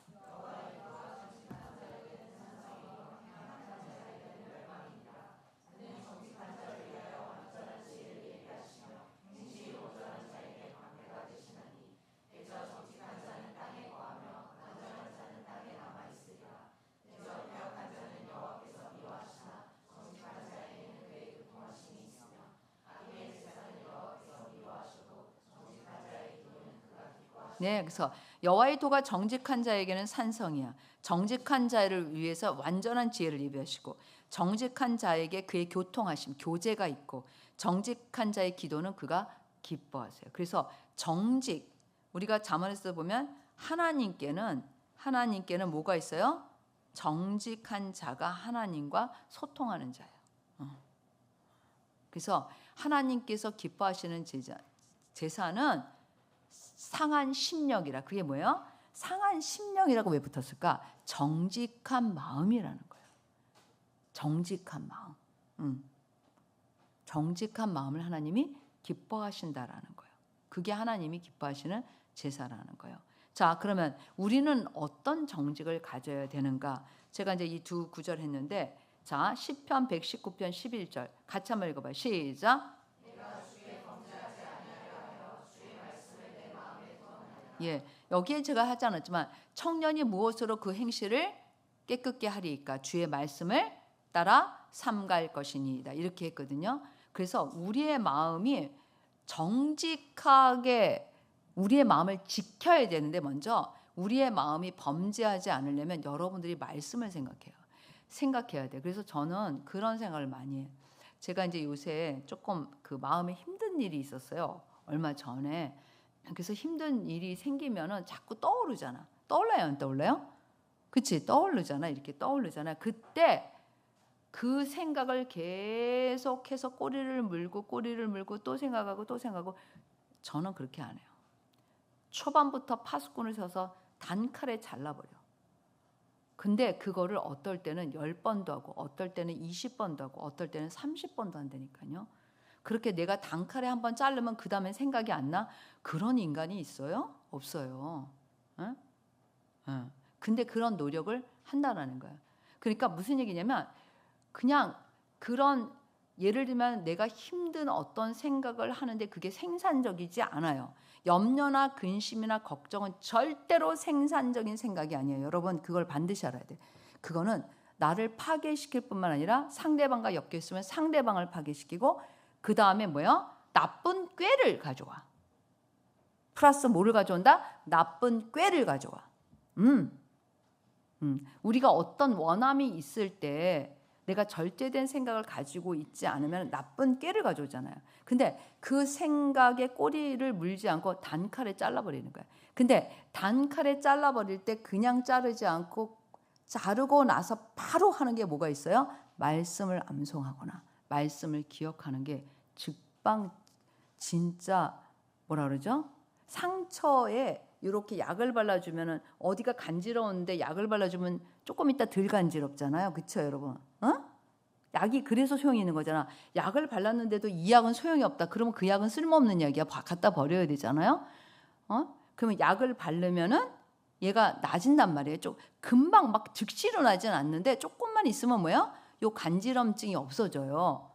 네, 그래서 여호와의 도가 정직한 자에게는 산성이야. 정직한 자를 위해서 완전한 지혜를 예비하시고 정직한 자에게 그의 교통하심, 교제가 있고 정직한 자의 기도는 그가 기뻐하세요. 그래서 정직, 우리가 잠언에서 보면 하나님께는 뭐가 있어요? 정직한 자가 하나님과 소통하는 자예요. 그래서 하나님께서 기뻐하시는 제사는 상한 심령이라. 그게 뭐예요? 상한 심령이라고 왜 붙었을까? 정직한 마음이라는 거예요. 정직한 마음. 정직한 마음을 하나님이 기뻐하신다라는 거예요. 그게 하나님이 기뻐하시는 제사라는 거예요. 자, 그러면 우리는 어떤 정직을 가져야 되는가? 제가 이제 이 두 구절 했는데, 자, 시편 119편 11절 같이 한번 읽어봐요. 시작. 예, 여기에 제가 하지 않았지만 청년이 무엇으로 그 행실을 깨끗게 하리이까? 주의 말씀을 따라 삼갈 것이니이다. 이렇게 했거든요. 그래서 우리의 마음이 정직하게 우리의 마음을 지켜야 되는데 먼저 우리의 마음이 범죄하지 않으려면 여러분들이 말씀을 생각해야 돼요. 그래서 저는 그런 생각을 많이 해요. 제가 이제 요새 조금 그 마음에 힘든 일이 있었어요. 얼마 전에. 그래서 힘든 일이 생기면은 자꾸 떠오르잖아. 떠올라요, 안 떠올라요? 그치? 떠오르잖아. 이렇게 떠오르잖아. 그때 그 생각을 계속해서 꼬리를 물고 또 생각하고 저는 그렇게 안 해요. 초반부터 파수꾼을 서서 단칼에 잘라버려. 근데 그거를 어떨 때는 10번도 하고 어떨 때는 20번도 하고 어떨 때는 30번도 한다니까요. 그렇게 내가 단칼에 한번 자르면 그 다음엔 생각이 안 나? 그런 인간이 있어요? 없어요. 근데 그런 노력을 한다는 거예요. 그러니까 무슨 얘기냐면 그냥 그런 예를 들면 내가 힘든 어떤 생각을 하는데 그게 생산적이지 않아요. 염려나 근심이나 걱정은 절대로 생산적인 생각이 아니에요. 여러분 그걸 반드시 알아야 돼. 그거는 나를 파괴시킬 뿐만 아니라 상대방과 엮여 있으면 상대방을 파괴시키고 그 다음에 뭐야? 나쁜 꾀를 가져와. 플러스 뭐를 가져온다? 나쁜 꾀를 가져와. 우리가 어떤 원함이 있을 때 내가 절제된 생각을 가지고 있지 않으면 나쁜 꾀를 가져오잖아요. 근데 그 생각에 꼬리를 물지 않고 단칼에 잘라버리는 거야. 근데 단칼에 잘라버릴 때 그냥 자르지 않고 자르고 나서 바로 하는 게 뭐가 있어요? 말씀을 암송하거나 말씀을 기억하는 게 즉방 진짜 뭐라 그러죠? 상처에 이렇게 약을 발라주면은 어디가 간지러운데 약을 발라주면 조금 있다 덜 간지럽잖아요. 그렇죠, 여러분? 약이 그래서 소용이 있는 거잖아. 약을 발랐는데도 이 약은 소용이 없다. 그러면 그 약은 쓸모없는 약이야. 갖다 버려야 되잖아요. 그러면 약을 바르면은 얘가 나아진단 말이에요. 좀 금방 막 즉시로 나진 않는데 조금만 있으면 뭐야? 요 간지럼증이 없어져요.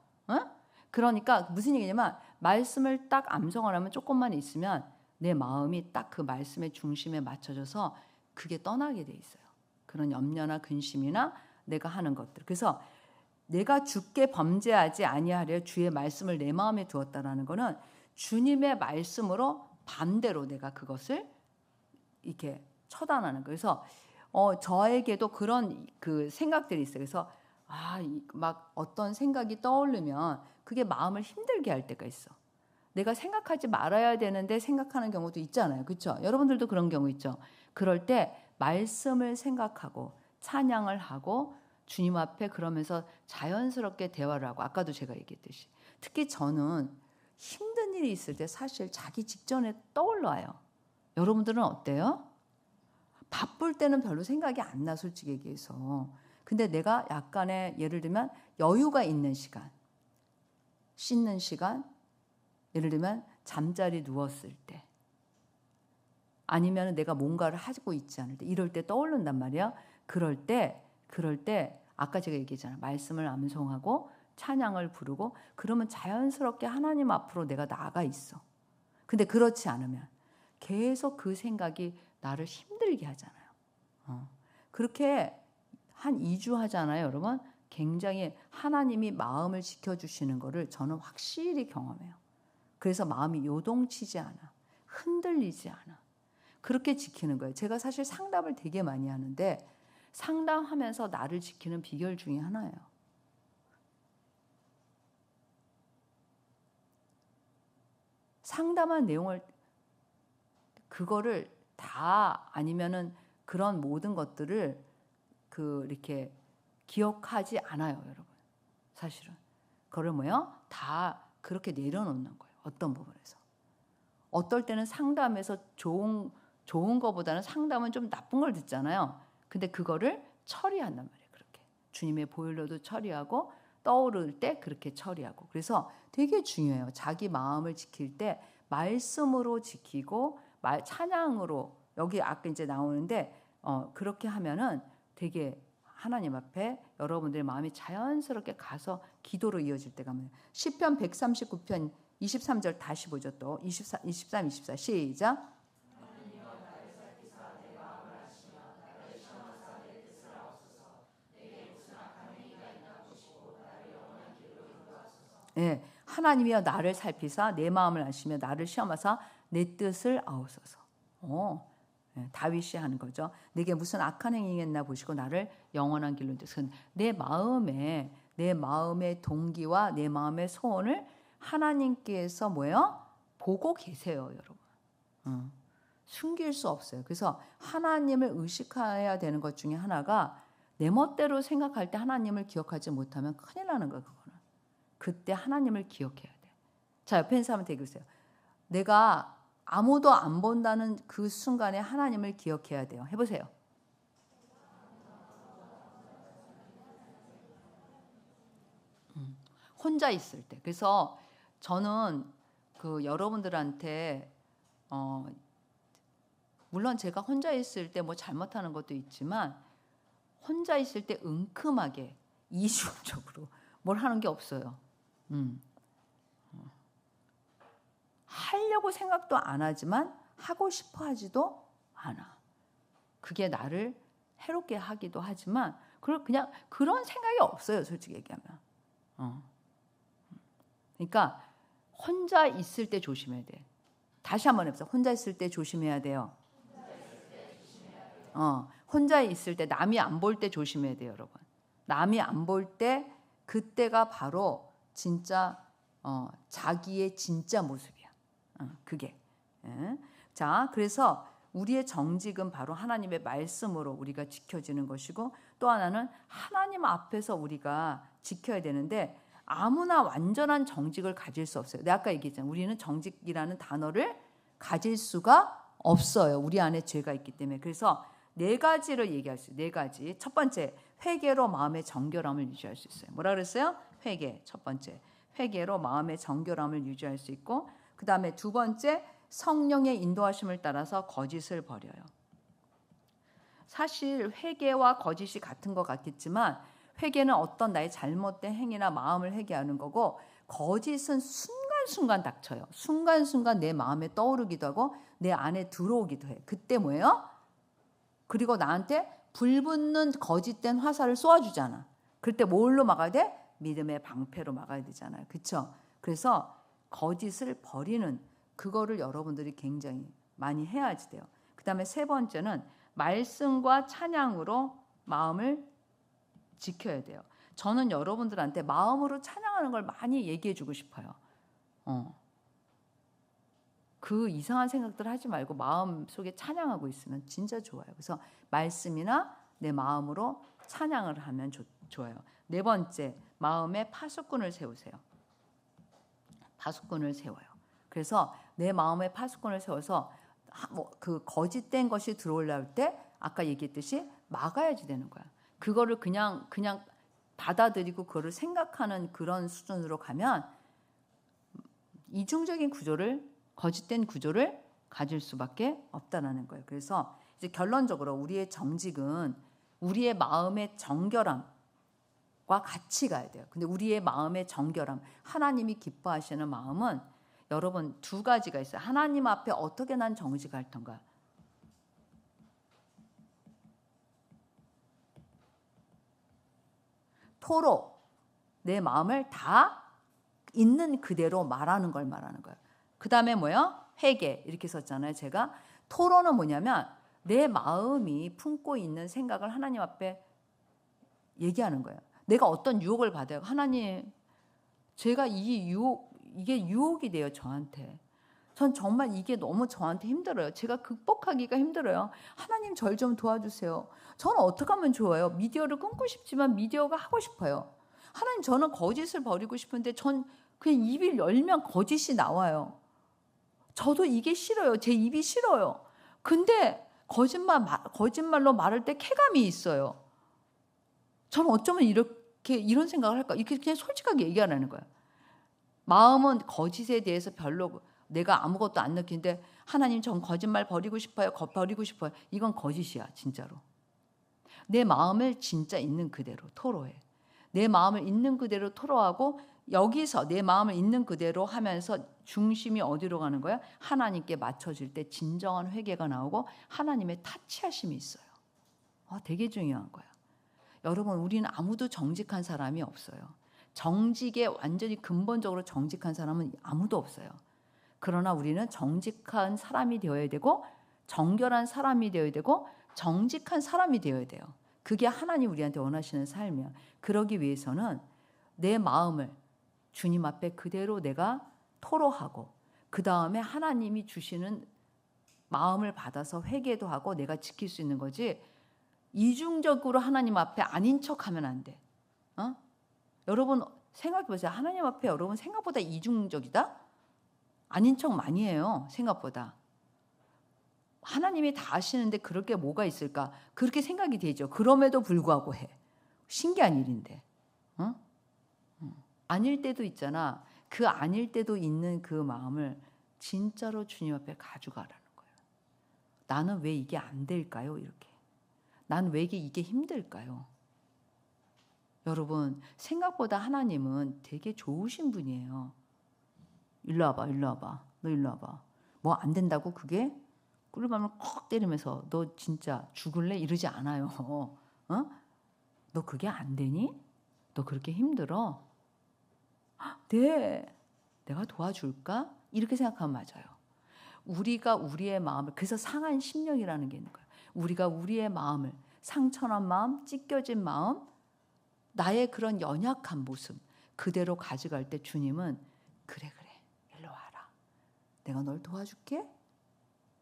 그러니까 무슨 얘기냐면 말씀을 딱 암송을 하면 조금만 있으면 내 마음이 딱 그 말씀의 중심에 맞춰져서 그게 떠나게 돼 있어요. 그런 염려나 근심이나 내가 하는 것들. 그래서 내가 주께 범죄하지 아니하려 주의 말씀을 내 마음에 두었다라는 거는 주님의 말씀으로 반대로 내가 그것을 이렇게 처단하는 거예요. 그래서 저에게도 그런 그 생각들이 있어요. 그래서 막 어떤 생각이 떠오르면 그게 마음을 힘들게 할 때가 있어. 내가 생각하지 말아야 되는데 생각하는 경우도 있잖아요. 그렇죠? 여러분들도 그런 경우 있죠. 그럴 때 말씀을 생각하고 찬양을 하고 주님 앞에 그러면서 자연스럽게 대화를 하고 아까도 제가 얘기했듯이 특히 저는 힘든 일이 있을 때 사실 자기 직전에 떠올라요. 여러분들은 어때요? 바쁠 때는 별로 생각이 안 나, 솔직히 얘기해서. 근데 내가 약간의 예를 들면 여유가 있는 시간, 씻는 시간, 예를 들면 잠자리 누웠을 때 아니면 내가 뭔가를 하고 있지 않을 때 이럴 때 떠오른단 말이야. 그럴 때 아까 제가 얘기했잖아. 말씀을 암송하고 찬양을 부르고 그러면 자연스럽게 하나님 앞으로 내가 나아가 있어. 근데 그렇지 않으면 계속 그 생각이 나를 힘들게 하잖아요. 그렇게 한 2주 하잖아요, 여러분. 굉장히 하나님이 마음을 지켜주시는 거를 저는 확실히 경험해요. 그래서 마음이 요동치지 않아. 흔들리지 않아. 그렇게 지키는 거예요. 제가 사실 상담을 되게 많이 하는데 상담하면서 나를 지키는 비결 중에 하나예요. 상담한 내용을 그거를 다 아니면은 그런 모든 것들을 이렇게 기억하지 않아요, 여러분. 사실은 그걸 뭐요? 다 그렇게 내려놓는 거예요. 어떤 부분에서. 어떨 때는 상담에서 좋은 거보다는 상담은 좀 나쁜 걸 듣잖아요. 근데 그거를 처리한단 말이에요. 그렇게 주님의 보혈로도 처리하고 떠오를 때 그렇게 처리하고. 그래서 되게 중요해요. 자기 마음을 지킬 때 말씀으로 지키고 찬양으로 여기 아까 이제 나오는데 그렇게 하면은 되게 하나님 앞에 여러분들의 마음이 자연스럽게 가서 기도로 이어질 때가 많아요. 시편 139편 23절 다시 보죠. 또 23, 24 시작. 예, 하나님이여 나를 살피사 내 마음을 아시며 나를 시험하사 내 뜻을 아우소서. 다윗이 하는 거죠. 내게 무슨 악한 행위했나 보시고 나를 영원한 길로 인도하소서. 내 마음의 동기와 내 마음의 소원을 하나님께서 뭐예요? 보고 계세요, 여러분. 숨길 수 없어요. 그래서 하나님을 의식해야 되는 것 중에 하나가 내 멋대로 생각할 때 하나님을 기억하지 못하면 큰일 나는 거예요. 그거는. 그때 하나님을 기억해야 돼. 자, 옆에 있는 사람한테 얘기해주세요. 내가 아무도 안 본다는 그 순간에 하나님을 기억해야 돼요. 해보세요. 혼자 있을 때. 그래서 저는 여러분들한테 물론 제가 혼자 있을 때 뭐 잘못하는 것도 있지만 혼자 있을 때 은큼하게 이중적으로 뭘 하는 게 없어요. 하려고 생각도 안 하지만 하고 싶어 하지도 않아. 그게 나를 해롭게 하기도 하지만 그냥 그런 생각이 없어요. 솔직히 얘기하면. 그러니까 혼자 있을 때 조심해야 돼. 다시 한번 해보세요. 혼자 있을 때 조심해야 돼요. 혼자 있을 때 남이 안 볼 때 조심해야 돼요, 여러분. 남이 안 볼 때 그때가 바로 진짜 자기의 진짜 모습이야. 그게. 예. 자, 그래서 우리의 정직은 바로 하나님의 말씀으로 우리가 지켜지는 것이고 또 하나는 하나님 앞에서 우리가 지켜야 되는데 아무나 완전한 정직을 가질 수 없어요. 내가 아까 얘기했잖아요. 우리는 정직이라는 단어를 가질 수가 없어요. 우리 안에 죄가 있기 때문에. 그래서 4가지를 얘기할 수 있어요. 4가지. 첫 번째, 회개로 마음의 정결함을 유지할 수 있어요. 뭐라 그랬어요? 회개. 첫 번째, 회개로 마음의 정결함을 유지할 수 있고 그 다음에 두 번째, 성령의 인도하심을 따라서 거짓을 버려요. 사실 회개와 거짓이 같은 것 같겠지만 회개는 어떤 나의 잘못된 행위나 마음을 회개하는 거고 거짓은 순간순간 닥쳐요. 순간순간 내 마음에 떠오르기도 하고 내 안에 들어오기도 해. 그때 뭐예요? 그리고 나한테 불붙는 거짓된 화살을 쏘아주잖아. 그럴 때 뭘로 막아야 돼? 믿음의 방패로 막아야 되잖아요. 그렇죠? 그래서 거짓을 버리는 그거를 여러분들이 굉장히 많이 해야지 돼요. 그 다음에 세 번째는 말씀과 찬양으로 마음을 지켜야 돼요. 저는 여러분들한테 마음으로 찬양하는 걸 많이 얘기해 주고 싶어요. 그 이상한 생각들 하지 말고 마음 속에 찬양하고 있으면 진짜 좋아요. 그래서 말씀이나 내 마음으로 찬양을 하면 좋아요. 네 번째, 마음에 파수꾼을 세우세요. 파수꾼을 세워요. 그래서 내 마음에 파수꾼을 세워서 그 거짓된 것이 들어올라올 때 아까 얘기했듯이 막아야지 되는 거야. 그거를 그냥 받아들이고 그거를 생각하는 그런 수준으로 가면 이중적인 구조를 거짓된 구조를 가질 수밖에 없다라는 거예요. 그래서 이제 결론적으로 우리의 정직은 우리의 마음의 정결함과 같이 가야 돼요. 근데 우리의 마음의 정결함, 하나님이 기뻐하시는 마음은 여러분 2가지가 있어요. 하나님 앞에 어떻게 난 정직할 턴가. 토로 내 마음을 다 있는 그대로 말하는 걸 말하는 거예요. 그 다음에 뭐예요? 회개 이렇게 썼잖아요. 제가 토로는 뭐냐면 내 마음이 품고 있는 생각을 하나님 앞에 얘기하는 거예요. 내가 어떤 유혹을 받아요. 하나님, 제가 이게 유혹이 돼요. 저한테. 전 정말 이게 너무 저한테 힘들어요. 제가 극복하기가 힘들어요. 하나님 절 좀 도와주세요. 저는 어떻게 하면 좋아요? 미디어를 끊고 싶지만 미디어가 하고 싶어요. 하나님 저는 거짓을 버리고 싶은데 전 그냥 입을 열면 거짓이 나와요. 저도 이게 싫어요. 제 입이 싫어요. 근데 거짓말로 말할 때 쾌감이 있어요. 저는 어쩌면 이런 생각을 할까? 이렇게 그냥 솔직하게 얘기하라는 거예요. 마음은 거짓에 대해서 별로 내가 아무것도 안 느끼는데 하나님 전 거짓말 버리고 싶어요. 버리고 싶어요. 이건 거짓이야. 진짜로. 내 마음을 진짜 있는 그대로 토로해. 내 마음을 있는 그대로 토로하고 여기서 내 마음을 있는 그대로 하면서 중심이 어디로 가는 거야? 하나님께 맞춰질 때 진정한 회개가 나오고 하나님의 타치하심이 있어요. 되게 중요한 거야. 여러분 우리는 아무도 정직한 사람이 없어요. 정직에 완전히 근본적으로 정직한 사람은 아무도 없어요. 그러나 우리는 정직한 사람이 되어야 되고 정결한 사람이 되어야 되고 정직한 사람이 되어야 돼요. 그게 하나님 우리한테 원하시는 삶이야. 그러기 위해서는 내 마음을 주님 앞에 그대로 내가 토로하고 그 다음에 하나님이 주시는 마음을 받아서 회개도 하고 내가 지킬 수 있는 거지 이중적으로 하나님 앞에 아닌 척하면 안 돼. 여러분 생각해 보세요. 하나님 앞에 여러분 생각보다 이중적이다? 아닌 척 많이 해요. 생각보다. 하나님이 다 아시는데 그럴 게 뭐가 있을까? 그렇게 생각이 되죠. 그럼에도 불구하고 해. 신기한 일인데. 아닐 때도 있잖아. 그 아닐 때도 있는 그 마음을 진짜로 주님 앞에 가져가라는 거예요. 나는 왜 이게 안 될까요? 이렇게. 난 왜 이게 힘들까요? 여러분 생각보다 하나님은 되게 좋으신 분이에요. 일로 와봐, 일로 와봐, 너 일로 와봐. 뭐 안 된다고 그게? 꿀밤을 콕 때리면서 너 진짜 죽을래? 이러지 않아요. 어? 너 그게 안 되니? 너 그렇게 힘들어? 네, 내가 도와줄까? 이렇게 생각하면 맞아요. 우리가 우리의 마음을, 그래서 상한 심령이라는 게 있는 거예요. 우리가 우리의 마음을, 상처난 마음, 찢겨진 마음, 나의 그런 연약한 모습 그대로 가져갈 때 주님은 그래 일로 와라. 내가 널 도와줄게.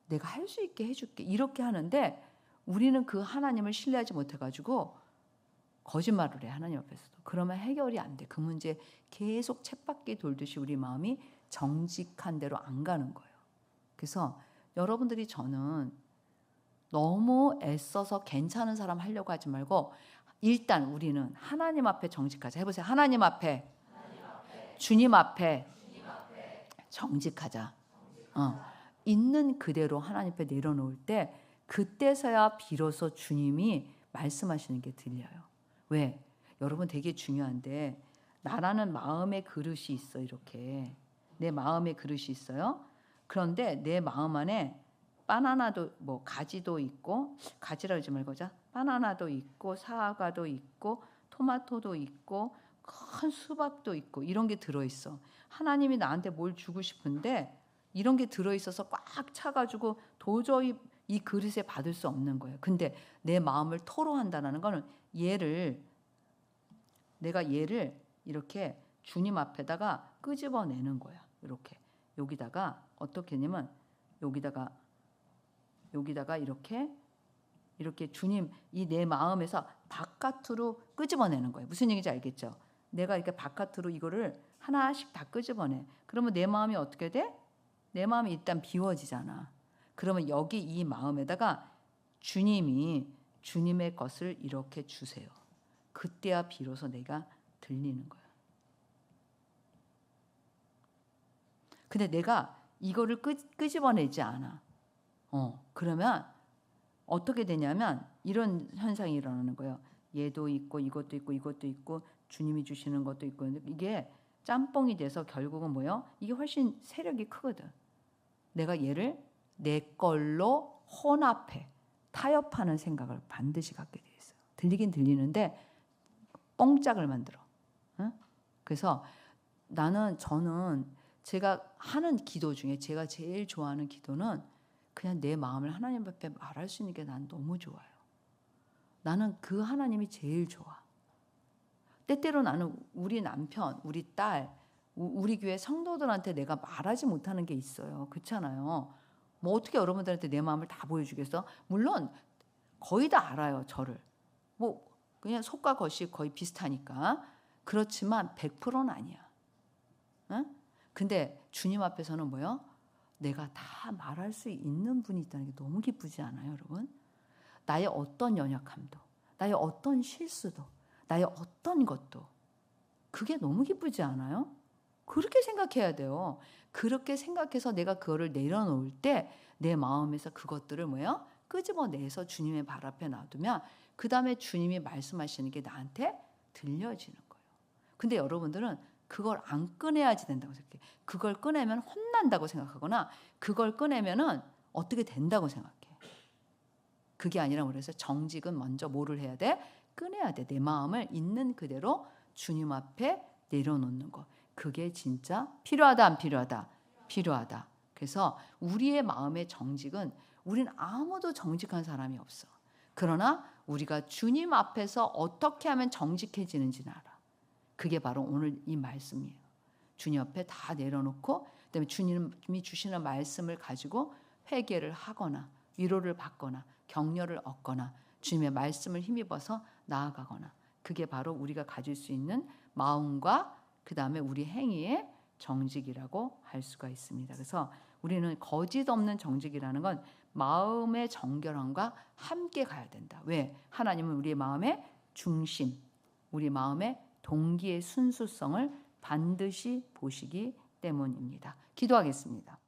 내가 할 수 있게 해줄게. 이렇게 하는데 우리는 그 하나님을 신뢰하지 못해가지고 거짓말을 해, 하나님 앞에서도. 그러면 해결이 안 돼. 그 문제 계속 쳇바퀴 돌듯이 우리 마음이 정직한 대로 안 가는 거예요. 그래서 여러분들이 저는 너무 애써서 괜찮은 사람 하려고 하지 말고 일단 우리는 하나님 앞에 정직하자. 해보세요. 하나님 앞에, 주님 앞에 정직하자. 있는 그대로 하나님 앞에 내려놓을 때 그때서야 비로소 주님이 말씀하시는 게 들려요. 왜? 여러분 되게 중요한데 나라는 마음의 그릇이 있어. 이렇게 내 마음의 그릇이 있어요. 그런데 내 마음 안에 바나나도 뭐 가지도 있고, 가지라 그러지 말고 자 바나나도 있고 사과도 있고 토마토도 있고 큰 수박도 있고 이런 게 들어있어. 하나님이 나한테 뭘 주고 싶은데 이런 게 들어있어서 꽉 차가지고 도저히 이 그릇에 받을 수 없는 거예요. 근데 내 마음을 토로한다는 거는 내가 얘를 이렇게 주님 앞에다가 끄집어내는 거야. 이렇게 여기다가 어떻게 했냐면 여기다가 이렇게 주님 이 내 마음에서 바깥으로 끄집어내는 거예요. 무슨 얘기인지 알겠죠? 내가 이렇게 바깥으로 이거를 하나씩 다 끄집어내. 그러면 내 마음이 어떻게 돼? 내 마음이 일단 비워지잖아. 그러면 여기 이 마음에다가 주님이 주님의 것을 이렇게 주세요. 그때야 비로소 내가 들리는 거야. 근데 내가 이거를 끄집어내지 않아. 그러면 어떻게 되냐면 이런 현상이 일어나는 거예요. 얘도 있고 이것도 있고 이것도 있고 주님이 주시는 것도 있고 이게 짬뽕이 돼서 결국은 뭐예요? 이게 훨씬 세력이 크거든. 내가 얘를 내 걸로 혼합해 타협하는 생각을 반드시 갖게 돼 있어요. 들리긴 들리는데 뽕짝을 만들어. 응? 그래서 저는 제가 하는 기도 중에 제가 제일 좋아하는 기도는 그냥 내 마음을 하나님 앞에 말할 수 있는 게 난 너무 좋아요. 나는 그 하나님이 제일 좋아. 때때로 나는 우리 남편, 우리 딸, 우리 교회 성도들한테 내가 말하지 못하는 게 있어요. 그렇잖아요. 뭐 어떻게 여러분들한테 내 마음을 다 보여주겠어? 물론 거의 다 알아요. 저를. 뭐 그냥 속과 겉이 거의 비슷하니까. 그렇지만 100%는 아니야. 응? 근데 주님 앞에서는 뭐요? 내가 다 말할 수 있는 분이 있다는 게 너무 기쁘지 않아요, 여러분? 나의 어떤 연약함도, 나의 어떤 실수도, 나의 어떤 것도 그게 너무 기쁘지 않아요? 그렇게 생각해야 돼요. 그렇게 생각해서 내가 그거를 내려놓을 때 내 마음에서 그것들을 뭐예요? 끄집어내서 주님의 발 앞에 놔두면 그 다음에 주님이 말씀하시는 게 나한테 들려지는 거예요. 근데 여러분들은 그걸 안 꺼내야지 된다고 생각해. 그걸 꺼내면 혼난다고 생각하거나 그걸 꺼내면은 어떻게 된다고 생각해. 그게 아니라 그래서 정직은 먼저 뭐를 해야 돼? 꺼내야 돼. 내 마음을 있는 그대로 주님 앞에 내려놓는 거. 그게 진짜 필요하다 안 필요하다? 필요하다. 그래서 우리의 마음의 정직은 우리는 아무도 정직한 사람이 없어. 그러나 우리가 주님 앞에서 어떻게 하면 정직해지는지는 알아. 그게 바로 오늘 이 말씀이에요. 주님 앞에 다 내려놓고 그다음에 주님이 주시는 말씀을 가지고 회개를 하거나 위로를 받거나 격려를 얻거나 주님의 말씀을 힘입어서 나아가거나 그게 바로 우리가 가질 수 있는 마음과 그다음에 우리 행위의 정직이라고 할 수가 있습니다. 그래서 우리는 거짓 없는 정직이라는 건 마음의 정결함과 함께 가야 된다. 왜? 하나님은 우리의 마음의 중심, 우리 마음의 동기의 순수성을 반드시 보시기 때문입니다. 기도하겠습니다.